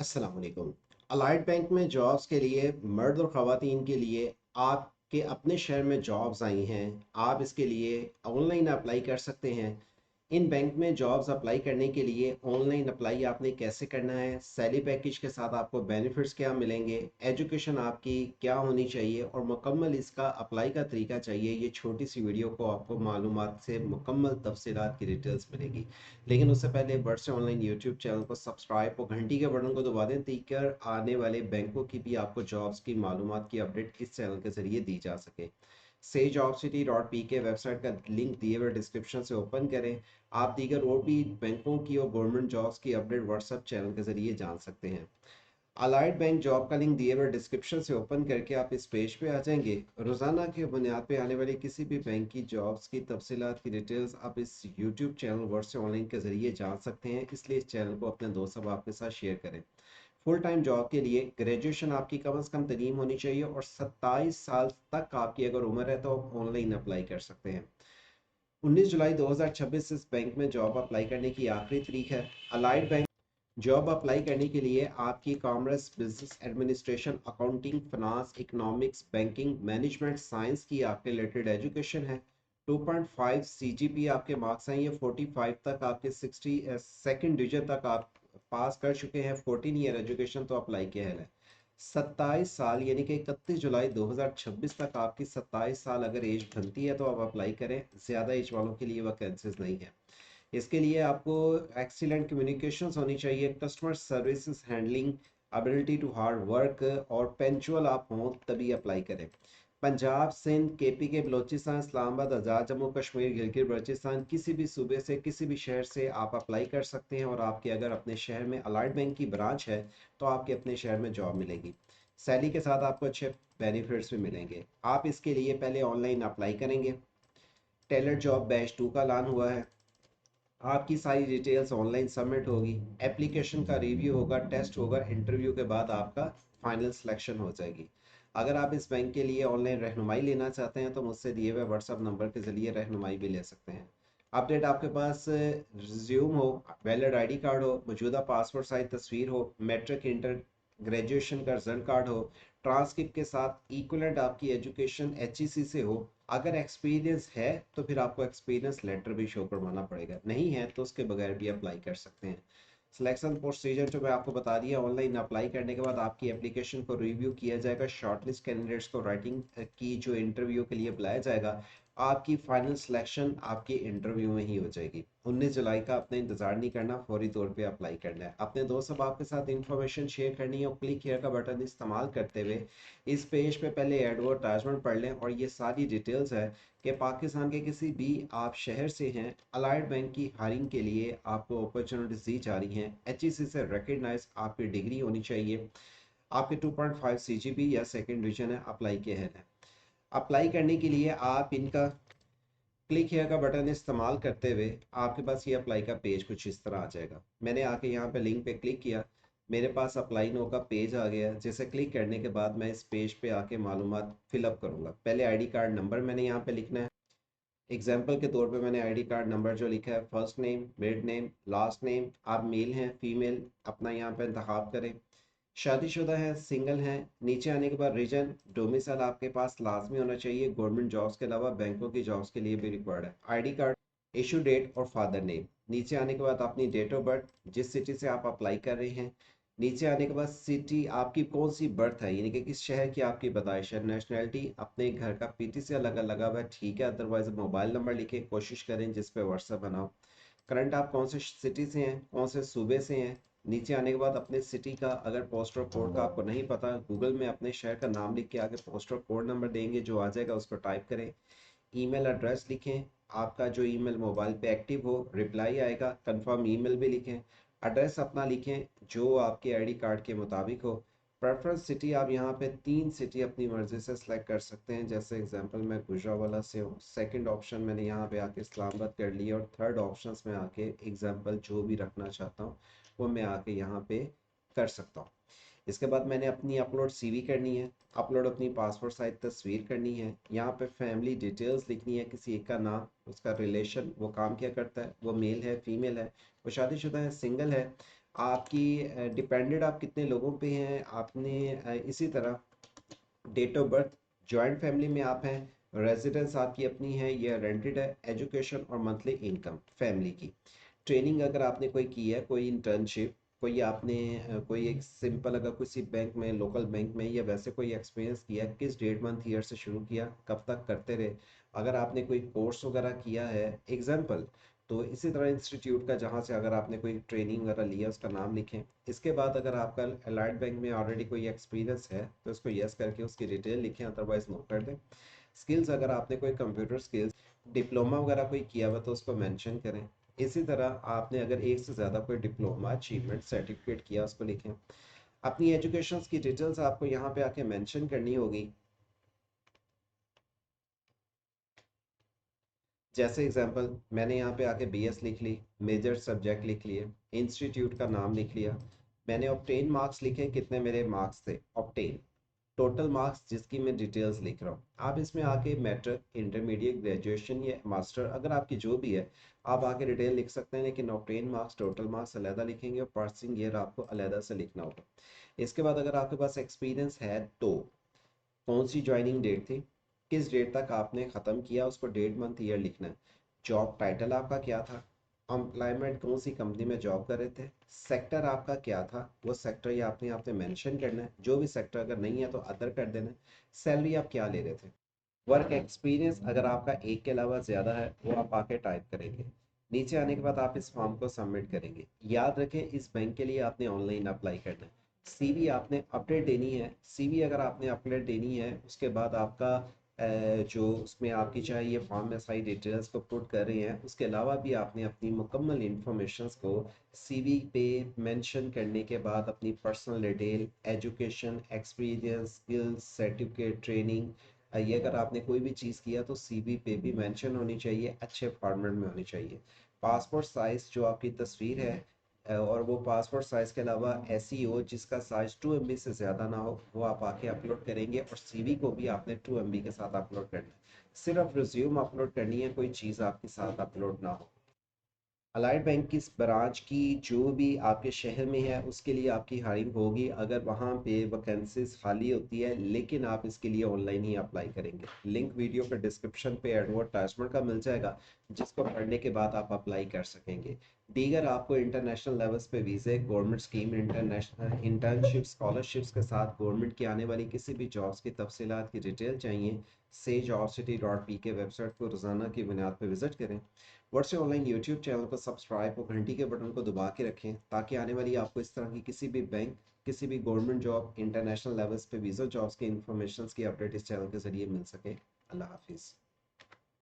अस्सलाम वालेकुम। Allied bank में जॉब्स के लिए मर्द और ख़वातीन के लिए आपके अपने शहर में जॉब्स आई हैं। आप इसके लिए ऑनलाइन अप्लाई कर सकते हैं। इन बैंक में जॉब्स अप्लाई करने के लिए ऑनलाइन अप्लाई आपने कैसे करना है, सैलरी पैकेज के साथ आपको बेनिफिट्स क्या मिलेंगे, एजुकेशन आपकी क्या होनी चाहिए और मुकम्मल इसका अप्लाई का तरीका चाहिए, ये छोटी सी वीडियो को आपको मालूमात से मुकम्मल तफसीलात की डिटेल्स मिलेगी। लेकिन उससे पहले वर्ड से ऑनलाइन यूट्यूब चैनल को सब्सक्राइब और घंटी के बटन को दबा दें ताकि आने वाले बैंकों की भी आपको जॉब्स की मालूमात की अपडेट इस चैनल के ज़रिए दी जा सके। sejobcity.pk वेबसाइट का लिंक दिए हुए डिस्क्रिप्शन से ओपन करें। आप दीगर और भी बैंकों की और गवर्नमेंट जॉब्स की अपडेट व्हाट्सएप चैनल के ज़रिए जान सकते हैं। अलाइड बैंक जॉब का लिंक दिए हुए डिस्क्रिप्शन से ओपन करके आप इस पेज पे आ जाएंगे। रोज़ाना के बुनियाद पे आने वाली किसी भी बैंक की जॉब्स की तफसीलात की डिटेल्स आप इस यूट्यूब चैनल वर्ड से ऑनलाइन के ज़रिए जान सकते हैं, इसलिए इस चैनल को अपने दोस्त अहबाब के साथ शेयर करें। फुल टाइम जॉब के लिए ग्रेजुएशन आपकी कम से कम तलीम होनी चाहिए और 27 साल तक आपकी अगर उम्र है तो आप ऑनलाइन अप्लाई कर सकते हैं। 19 जुलाई 2026 इस बैंक में जॉब अप्लाई करने की आखिरी तारीख है। अलाइड बैंक जॉब अप्लाई करने के लिए आपकी commerce, business administration, accounting, finance, economics, banking, management, science की आपके रिलेटेड एजुकेशन है। 2.5 सीजीपी आपके मार्क्स हैं, ये 45 तक आपके 60 सेकंड डिवीजन तक आप पास कर चुके हैं। 14 ईयर एजुकेशन तो अप्लाई के है। 27 साल यानी कि 31 जुलाई 2026 तक आपकी 27 साल अगर एज बनती है तो आप अप्लाई करें। ज़्यादा एज वालों के लिए वैकेंसीज नहीं है। इसके लिए आपको एक्सीलेंट कम्युनिकेशंस होनी चाहिए, customer services handling, ability to hard work और पंचुअल आप हों तभी अप्लाई करें। पंजाब, सिंध, केपी के बलोचिस्तान, इस्लामाबाद, आज़ाद जम्मू कश्मीर, गिलगित बल्चिस्तान, किसी भी सूबे से, किसी भी शहर से आप अप्लाई कर सकते हैं और आपके अगर अपने शहर में अलाइड बैंक की ब्रांच है तो आपके अपने शहर में जॉब मिलेगी। सैलरी के साथ आपको अच्छे बेनिफिट्स भी मिलेंगे। आप इसके लिए पहले ऑनलाइन अप्लाई करेंगे। टेलर जॉब बैच 2 का ऐलान हुआ है। आपकी सारी डिटेल्स ऑनलाइन सबमिट होगी, एप्लीकेशन का रिव्यू होगा, टेस्ट होगा, इंटरव्यू के बाद आपका फाइनल सिलेक्शन हो जाएगी। अगर आप इस बैंक के लिए ऑनलाइन रहनुमाई लेना चाहते हैं तो मुझसे दिए हुए व्हाट्सअप नंबर के ज़रिए रहनुमाई भी ले सकते हैं। अपडेट आपके पास रिज्यूम हो, वैलिड आईडी कार्ड हो, मौजूदा पासपोर्ट साइज तस्वीर हो, मैट्रिक इंटर ग्रेजुएशन का रिजल्ट कार्ड हो, ट्रांसक्रिप्ट के साथ इक्वलेंट आपकी एजुकेशन एचईसी से हो। अगर एक्सपीरियंस है तो फिर आपको एक्सपीरियंस लेटर भी शो करवाना पड़ेगा, नहीं है तो उसके बगैर भी अप्लाई कर सकते हैं। सिलेक्शन प्रोसीजर जो मैं आपको बता दिया, ऑनलाइन अप्लाई करने के बाद आपकी एप्लीकेशन को रिव्यू किया जाएगा, शॉर्टलिस्ट कैंडिडेट्स को राइटिंग की जो इंटरव्यू के लिए बुलाया जाएगा। आपकी फाइनल सिलेक्शन आपकी इंटरव्यू में ही हो जाएगी। 19 जुलाई का अपना इंतजार नहीं करना, फौरी तौर पे अप्लाई करना है। अपने दोस्त अब आपके साथ इंफॉर्मेशन शेयर करनी है और क्लिक हियर का बटन इस्तेमाल करते हुए इस पेज पे पहले एडवर्टाइजमेंट पढ़ लें और ये सारी डिटेल्स है कि पाकिस्तान के किसी भी आप शहर से हैं, अलाइड बैंक की हायरिंग के लिए आपको अपॉर्चुनिटीज दी जा रही हैं। एचईसी से रिकग्नाइज आपकी डिग्री होनी चाहिए, आपके 2.5 सीजीपी या सेकंड डिवीजन है, अप्लाई के है। अप्लाई करने के लिए आप इनका क्लिक हियर का बटन इस्तेमाल करते हुए आपके पास ये अप्लाई का पेज कुछ इस तरह आ जाएगा। मैंने आके यहाँ पे लिंक पे क्लिक किया, मेरे पास अप्लाई नो का पेज आ गया, जिसे क्लिक करने के बाद मैं इस पेज पे आके मालूमात फिलअप करूँगा। पहले आईडी कार्ड नंबर मैंने यहाँ पे लिखना है। एग्जाम्पल के तौर पे मैंने आईडी कार्ड नंबर जो लिखा है, first name, mid name, last name, आप मेल हैं फीमेल अपना यहाँ पे इंतखाब करें, शादीशुदा है, सिंगल हैं। नीचे आने के बाद रीजन, डोमिसाइल आपके पास लाजमी होना चाहिए, गवर्नमेंट जॉब्स के अलावा बैंकों की जॉब्स के लिए भी रिक्वायर्ड है। आईडी कार्ड, इशू डेट और फादर नेम। नीचे आने के बाद अपनी डेट ऑफ बर्थ, जिस सिटी से आप अप्लाई कर रहे हैं। नीचे आने के बाद सिटी आपकी कौन सी बर्थ है, यानी कि किस शहर की आपकी पैदाइश है। नेशनैलिटी अपने घर का पीटी से अलग लगा हुआ है, ठीक है, अदरवाइज मोबाइल नंबर लिखे, कोशिश करें जिस पे व्हाट्सएप बनाओ। करंट आप कौन से सिटी से हैं, कौन से सूबे से हैं। नीचे आने के बाद अपने सिटी का अगर पोस्टल कोड का आपको नहीं पता, गूगल में अपने शहर का नाम लिख के आगे पोस्टल कोड नंबर देंगे, जो आ जाएगा उस पर टाइप करें। ईमेल एड्रेस लिखें, आपका जो ईमेल मोबाइल पे एक्टिव हो, रिप्लाई आएगा, कंफर्म ईमेल भी लिखें। एड्रेस अपना लिखें जो आपके आईडी कार्ड के मुताबिक हो। प्रेफरेंस सिटी आप यहाँ पे 3 सिटी अपनी मर्जी से सिलेक्ट कर सकते हैं, जैसे एग्जांपल मैं गुजरावाला से हूँ, सेकंड ऑप्शन मैंने यहाँ पे आके इस्लामाबाद कर लिया और थर्ड ऑप्शन में आके एग्जांपल जो भी रखना चाहता हूँ वो मैं आके यहाँ पे कर सकता हूँ। इसके बाद मैंने अपनी अपलोड सीवी करनी है, अपलोड अपनी पासपोर्ट साइज तस्वीर करनी है। यहाँ पे फैमिली डिटेल्स लिखनी है, किसी एक का नाम, उसका रिलेशन, वो काम क्या करता है, वो मेल है फीमेल है, वो शादीशुदा है सिंगल है। आपकी डिपेंडेंट आप कितने लोगों पे हैं आपने, इसी तरह date of birth, joint family में आप हैं, रेजिडेंस आपकी अपनी है या रेंटेड है, एजुकेशन और मंथली इनकम फैमिली की, ट्रेनिंग अगर आपने कोई की है, कोई इंटर्नशिप, कोई आपने कोई एक सिंपल अगर किसी बैंक में, लोकल बैंक में या वैसे कोई एक्सपीरियंस किया, किस डेट मंथ ईयर से शुरू किया, कब तक करते रहे, अगर आपने कोई कोर्स वगैरह किया है एग्जाम्पल, तो इसी तरह इंस्टीट्यूट का जहाँ से अगर आपने कोई ट्रेनिंग वगैरह लिया उसका नाम लिखें। इसके बाद अगर आपका अलाइड बैंक में ऑलरेडी कोई एक्सपीरियंस है तो उसको यस करके उसकी डिटेल लिखें, अदरवाइज नो कर दें। स्किल्स अगर आपने कोई कंप्यूटर स्किल्स डिप्लोमा वगैरह कोई किया हुआ तो उसको मेंशन करें। इसी तरह आपने अगर एक से ज़्यादा कोई डिप्लोमा अचीवमेंट सर्टिफिकेट किया उसको लिखें। अपनी एजुकेशन की डिटेल्स आपको यहाँ पे आके मेंशन करनी होगी। जैसे एग्जांपल मैंने यहाँ पे आके बीएस लिख ली, मेजर सब्जेक्ट लिख लिए, इंस्टीट्यूट का नाम लिख लिया, मैंने ऑब्टेन मार्क्स लिखे, कितने मेरे मार्क्स थे ऑब्टेन, टोटल मार्क्स जिसकी मैं डिटेल्स लिख रहा हूँ। आप इसमें आके मैट्रिक, इंटरमीडिएट, ग्रेजुएशन या मास्टर अगर आपकी जो भी है आप आके डिटेल लिख सकते हैं, लेकिन ऑब्टेन मार्क्स, टोटल मार्क्स अलहदा लिखेंगे और पासिंग ईयर आपको अलहदा से लिखना होगा। इसके बाद अगर आपके पास एक्सपीरियंस है तो कौन सी ज्वाइनिंग डेट थी, किस डेट तक आपने ख़त्म किया, उसको डेट मंथ ईयर लिखना है। जॉब टाइटल आपका क्या था, एम्प्लॉयमेंट कौन सी कंपनी में जॉब कर रहे थे, सेक्टर आपका क्या था, वो सेक्टर ये आपने आपने मेंशन करना है, जो भी सेक्टर अगर नहीं है तो अदर कर देना है। सैलरी आप क्या ले रहे थे, वर्क एक्सपीरियंस अगर आपका एक के अलावा ज़्यादा है वो आप आके टाइप करेंगे। नीचे आने के बाद आप इस फॉर्म को सबमिट करेंगे। याद रखें इस बैंक के लिए आपने ऑनलाइन अप्लाई करना है। सीवी आपने अपडेट देनी है। सीवी अगर आपने अपडेट देनी है उसके बाद आपका जो उसमें आपकी चाहे ये फॉर्म में सारी डिटेल्स को पुट कर रहे हैं, उसके अलावा भी आपने अपनी मुकम्मल इंफॉर्मेशंस को सीवी पे मेंशन करने के बाद अपनी personal detail, education, experience, skills, certificate, training, ये अगर आपने कोई भी चीज़ किया तो सीवी पे भी मेंशन होनी चाहिए, अच्छे फॉर्मेट में होनी चाहिए। पासपोर्ट साइज़ जो आपकी तस्वीर है, और वो पासपोर्ट साइज़ के अलावा ऐसी हो जिसका साइज़ 2 MB से ज़्यादा ना हो, वो आप आके अपलोड करेंगे। और सीवी को भी आपने 2 MB के साथ अपलोड करना है। सिर्फ रिज्यूम अपलोड करनी है, कोई चीज़ आपके साथ अपलोड ना हो। अलाइड बैंक की इस ब्रांच की जो भी आपके शहर में है उसके लिए आपकी हायरिंग होगी अगर वहाँ पे वैकेंसीज खाली होती है, लेकिन आप इसके लिए ऑनलाइन ही अप्लाई करेंगे। लिंक वीडियो के डिस्क्रिप्शन पे एडवर्टाइजमेंट का मिल जाएगा, जिसको पढ़ने के बाद आप अप्लाई कर सकेंगे। दीगर आपको इंटरनेशनल लेवल्स पे वीज़े, government scheme, international internship, scholarships के साथ गवर्नमेंट की आने वाली किसी भी जॉब्स की तफसीलात की डिटेल चाहिए, sage.city.p के वेबसाइट को रोज़ाना की बुनियाद पर विजिट करें। वर्ष ऑनलाइन यूट्यूब चैनल को सब्सक्राइब और घंटी के बटन को दबा के रखें ताकि आने वाली आपको इस तरह की किसी भी बैंक, किसी भी गवर्नमेंट जॉब, इंटरनेशनल लेवल्स पे वीज़ा जॉब्स के इंफॉर्मेशन की अपडेट इस चैनल के जरिए मिल सके। अल्लाह हाफिज़।